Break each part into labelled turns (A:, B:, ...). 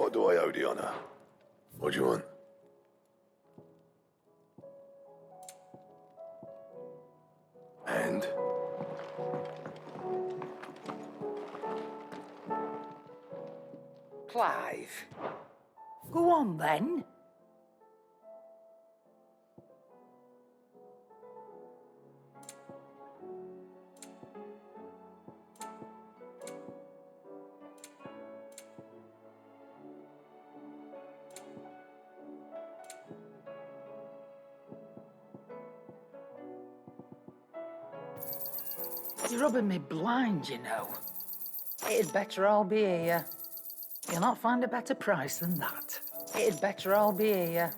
A: What do I owe the honor? What do you want? And?
B: Clive. Go on, then. You're rubbing me blind, you know. It'd better all be here. You'll not find a better price than that. It'd better all be here.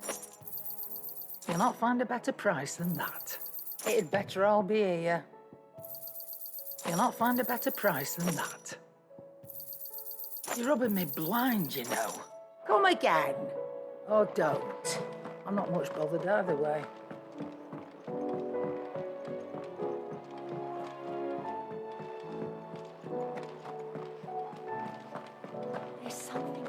B: You'll not find a better price than that. It'd better all be here. You'll not find a better price than that. You're rubbing me blind, you know. Come again. Or don't. I'm not much bothered either way.
C: There's something.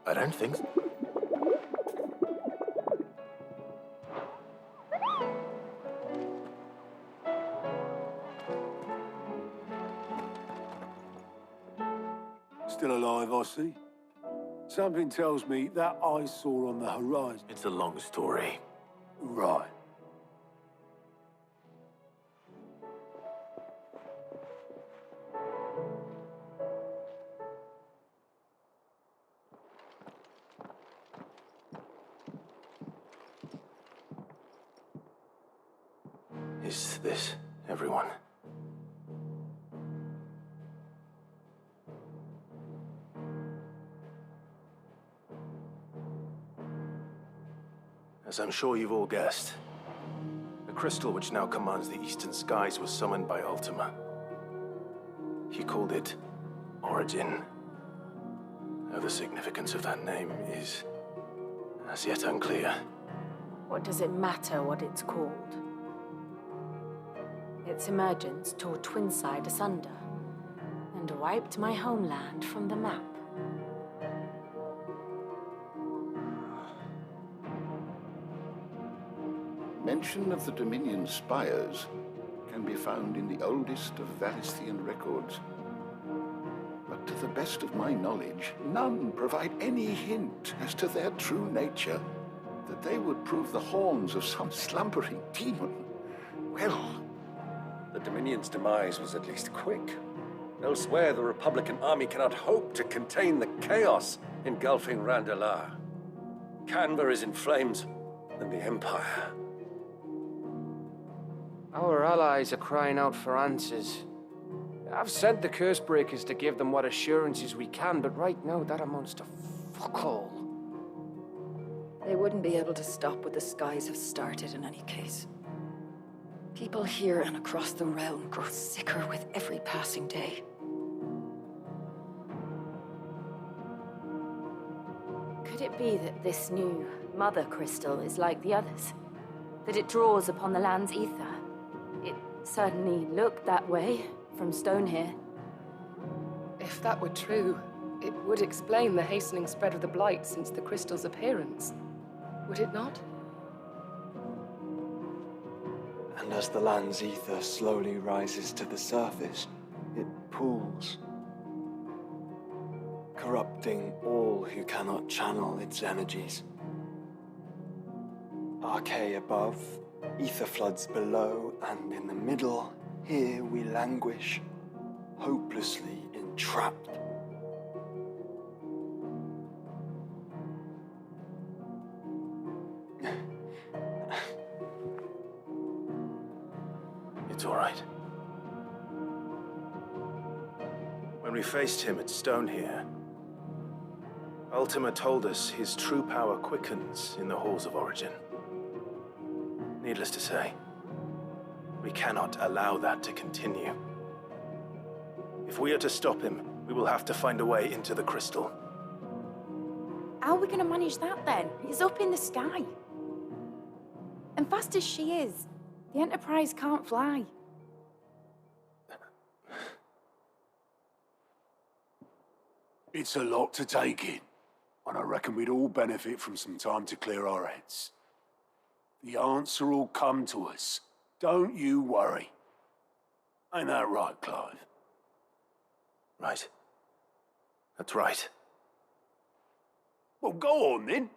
A: I don't think so.
D: Still alive, I see. Something tells me that eyesore on the horizon.
A: It's a long story.
D: Right.
A: Is this everyone? As I'm sure you've all guessed, the crystal which now commands the eastern skies was summoned by Ultima. He called it Origin. Though the significance of that name is as yet unclear.
C: What does it matter what it's called? Its emergence tore Twinside asunder and wiped my homeland from the map.
E: Mention of the Dominion spires can be found in the oldest of Valisthean records. But to the best of my knowledge, none provide any hint as to their true nature, that they would prove the horns of some slumbering demon. Well,
F: the Dominion's demise was at least quick. Elsewhere, the Republican army cannot hope to contain the chaos engulfing Randalar. Canva is in flames, and the Empire.
G: Our allies are crying out for answers. I've sent the Cursebreakers to give them what assurances we can, but right now that amounts to fuck all.
H: They wouldn't be able to stop what the skies have started in any case. People here and across the realm grow sicker with every passing day.
C: Could it be that this new Mother Crystal is like the others? That it draws upon the land's ether? It certainly looked that way from stone here.
H: If that were true,
I: It would explain the hastening spread of the Blight since the crystal's appearance, would it not?
J: And as the land's ether slowly rises to the surface, it pools, corrupting all who cannot channel its energies. Archay above, ether floods below, and in the middle, here we languish, hopelessly entrapped.
A: It's all right. When we faced him at Stone here, Ultima told us his true power quickens in the halls of origin. Needless to say, we cannot allow that to continue. If we are to stop him, we will have to find a way into the crystal.
C: How are we gonna manage that then? It's up in the sky. And fast as she is, the Enterprise can't fly.
D: It's a lot to take in, and I reckon we'd all benefit from some time to clear our heads. The answer will come to us. Don't you worry. Ain't that right, Clive?
A: Right. That's right.
D: Well, go on then.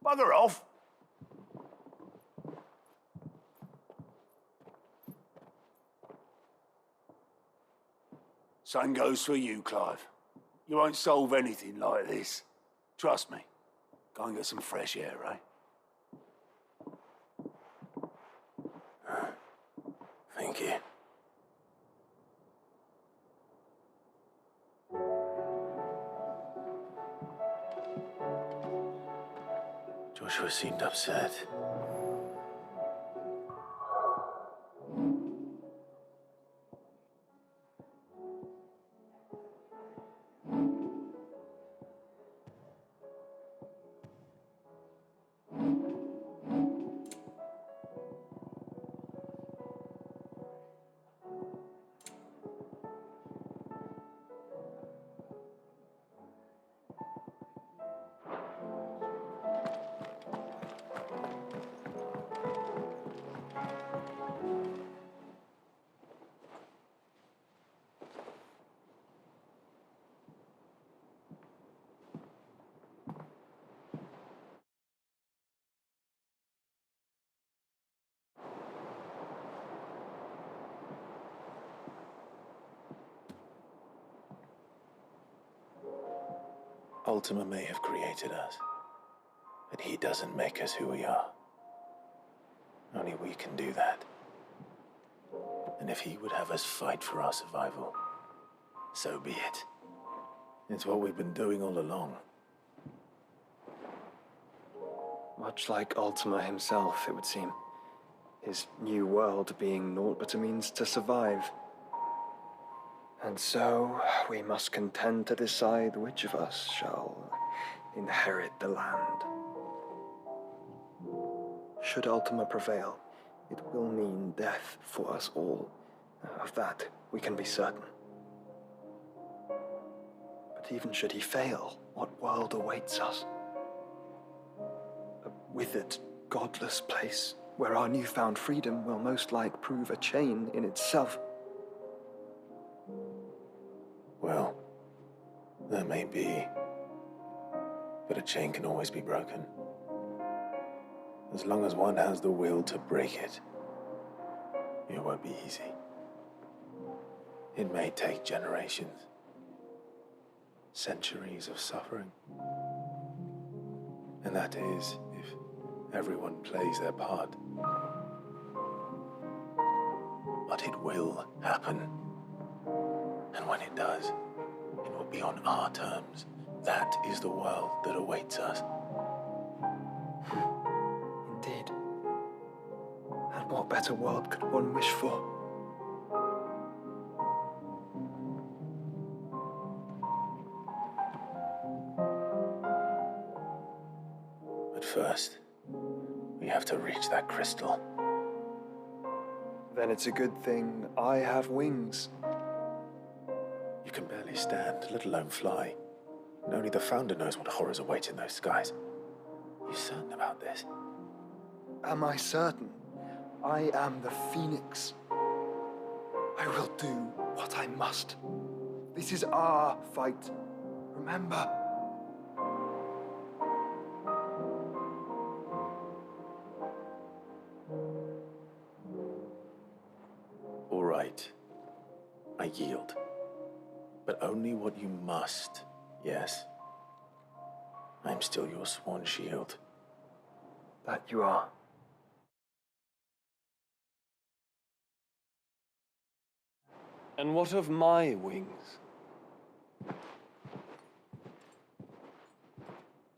D: Bugger off. Same goes for you, Clive. You won't solve anything like this. Trust me. Go and get some fresh air, eh?
A: Thank you. Joshua seemed upset. Ultima may have created us, but he doesn't make us who we are. Only we can do that. And if he would have us fight for our survival, so be it. It's what we've been doing all along.
J: Much like Ultima himself, it would seem. His new world being naught but a means to survive. And so, we must contend to decide which of us shall inherit the land. Should Ultima prevail, it will mean death for us all. Of that, we can be certain. But even should he fail, what world awaits us? A withered, godless place where our newfound freedom will most like prove a chain in itself.
A: Well, that may be, but a chain can always be broken. As long as one has the will to break it, it won't be easy. It may take generations, centuries of suffering. And that is if everyone plays their part. But it will happen. And when it does, it will be on our terms. That is the world that awaits us.
J: Indeed. And what better world could one wish for?
A: But first, we have to reach that crystal.
J: Then it's a good thing I have wings.
A: You can barely stand, let alone fly. And only the Founder knows what horrors await in those skies. You certain about this?
J: Am I certain? I am the Phoenix. I will do what I must. This is our fight. Remember?
A: All right. I yield. But only what you must, yes? I'm still your sworn shield.
J: That you are.
K: And what of my wings?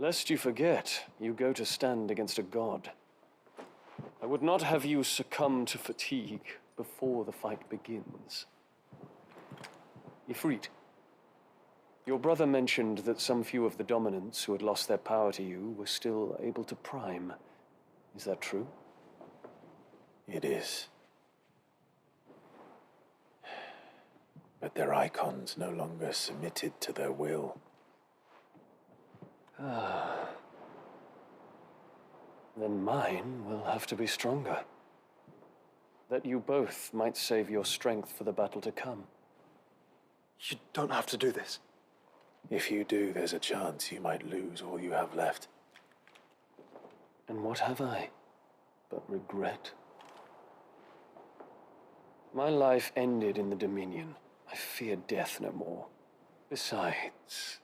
K: Lest you forget, you go to stand against a god. I would not have you succumb to fatigue before the fight begins. Ifrit, your brother mentioned that some few of the dominants who had lost their power to you were still able to prime. Is that true?
A: It is. But their Eikons no longer submitted to their will.
K: Then mine will have to be stronger. That you both might save your strength for the battle to come.
J: You don't have to do this.
A: If you do, there's a chance you might lose all you have left.
K: And what have I but regret? My life ended in the Dominion. I fear death no more. Besides,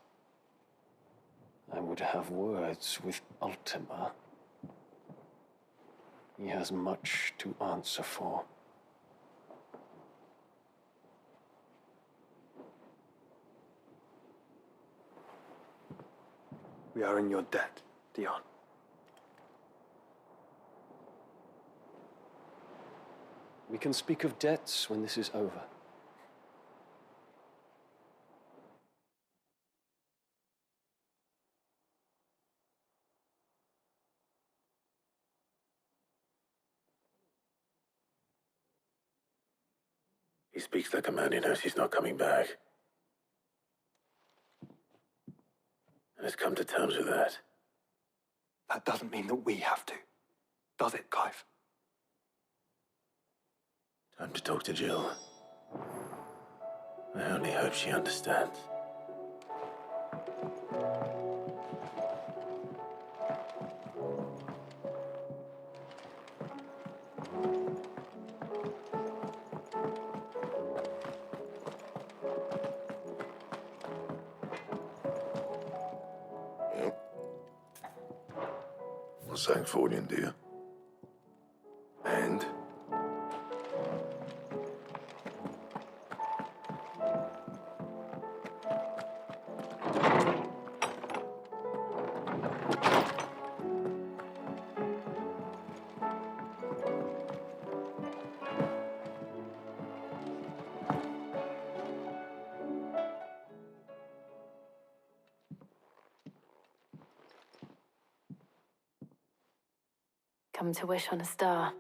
K: I would have words with Ultima. He has much to answer for.
J: We are in your debt, Dion.
K: We can speak of debts when this is over.
A: He speaks like a man who knows he's not coming back. And has come to terms with that.
J: That doesn't mean that we have to. Does it, Clive?
A: Time to talk to Jill. I only hope she understands.
L: Sanctfordian, dear. And?
I: Come to wish on a star.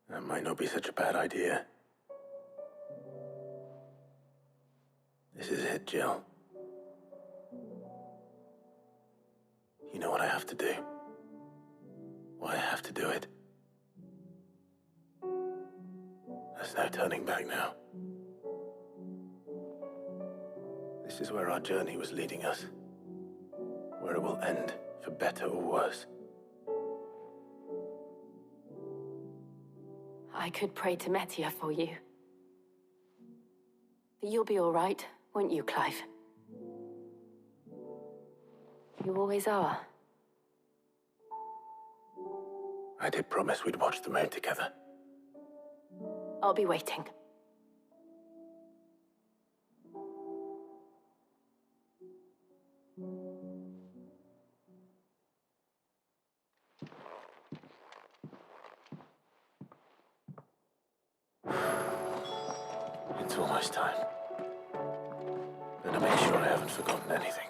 A: That might not be such a bad idea. This is it, Jill. You know what I have to do. Why I have to do it. There's no turning back now. This is where our journey was leading us. Where it will end, for better or worse.
I: I could pray to Metia for you. But you'll be all right, won't you, Clive? You always are.
A: I did promise we'd watch the moon together.
I: I'll be waiting.
A: It's almost time. Better make sure I haven't forgotten anything.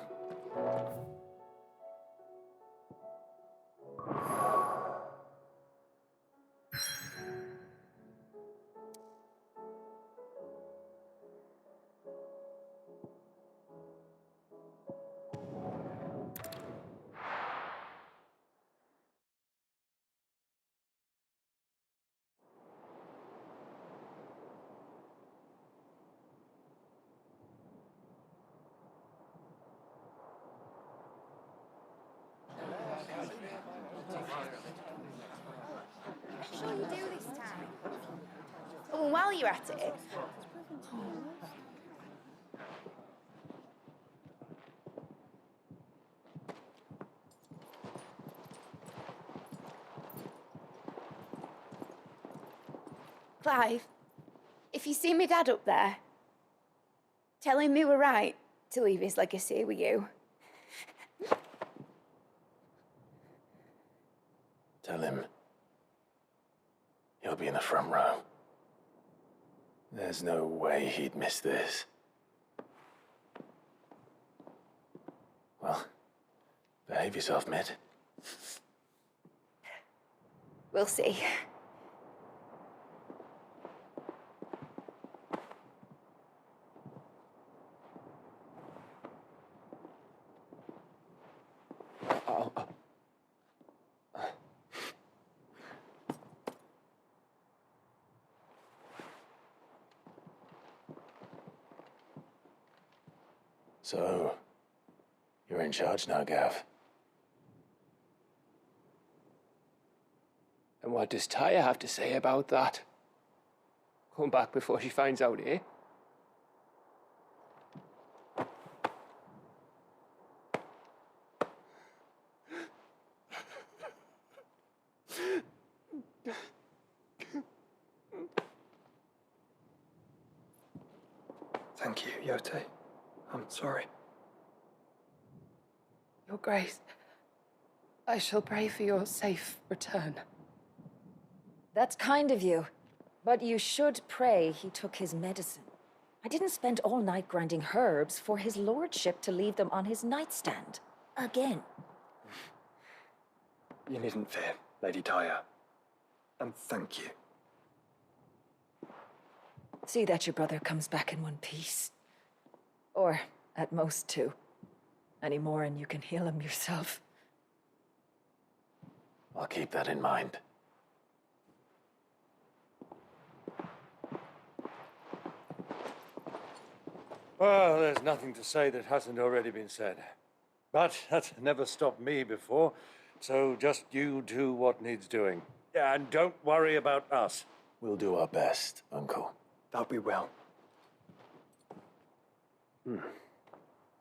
C: while you're at it. Clive, if you see me dad up there, tell him we were right to leave his legacy with you.
A: Tell him he'll be in the front row. There's no way he'd miss this. Well, behave yourself, Mid.
C: We'll see.
A: So, you're in charge now, Gav.
G: And what does Taya have to say about that? Come back before she finds out, eh?
J: Thank you, Yote. I'm sorry.
I: Your Grace, I shall pray for your safe return.
H: That's kind of you. But you should pray he took his medicine. I didn't spend all night grinding herbs for his lordship to leave them on his nightstand. Again.
J: You needn't fear, Lady Taya. And thank you.
H: See that your brother comes back in one piece. Or, at most, two. Any more and you can heal him yourself.
A: I'll keep that in mind.
F: Well, there's nothing to say that hasn't already been said. But that's never stopped me before, so just you do what needs doing. And don't worry about us.
A: We'll do our best, Uncle.
J: That we will.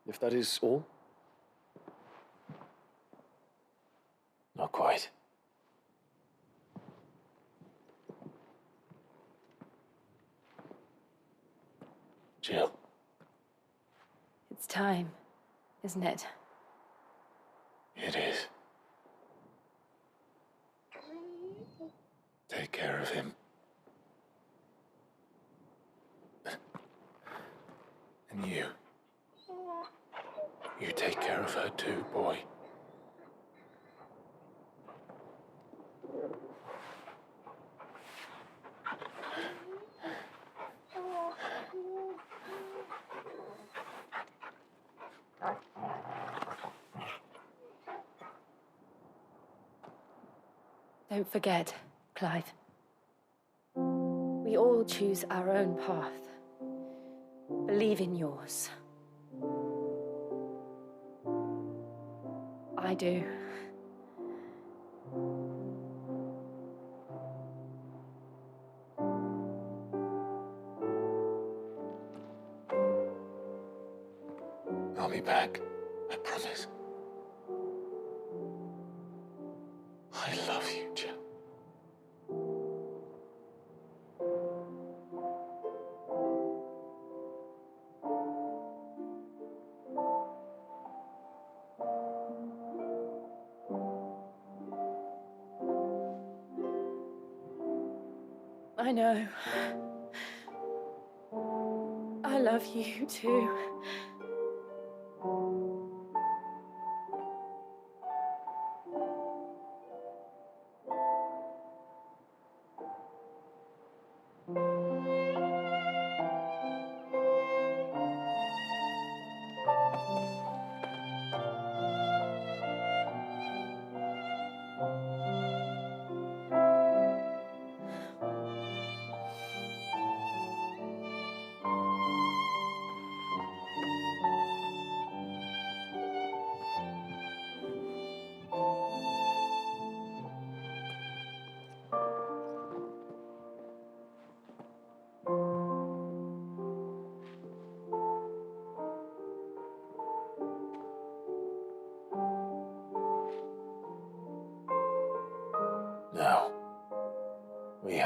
K: If that is all?
A: Not quite. Jill.
C: It's time, isn't it?
A: It is. Take care of him. And you. You take care of her too, boy.
C: Don't forget, Clive. We all choose our own path. Believe in yours. I do.
A: I'll be back. I promise. I love you, Jill.
C: I know. I love you too.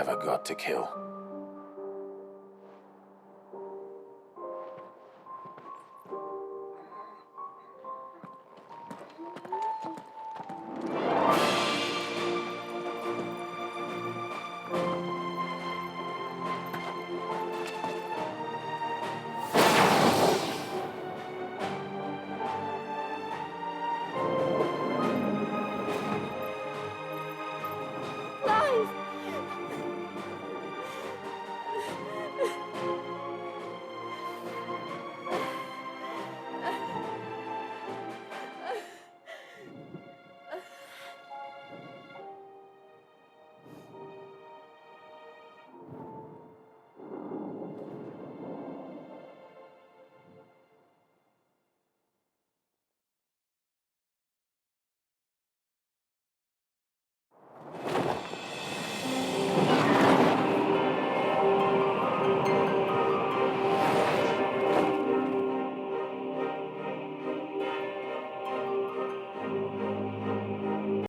A: have a god to kill.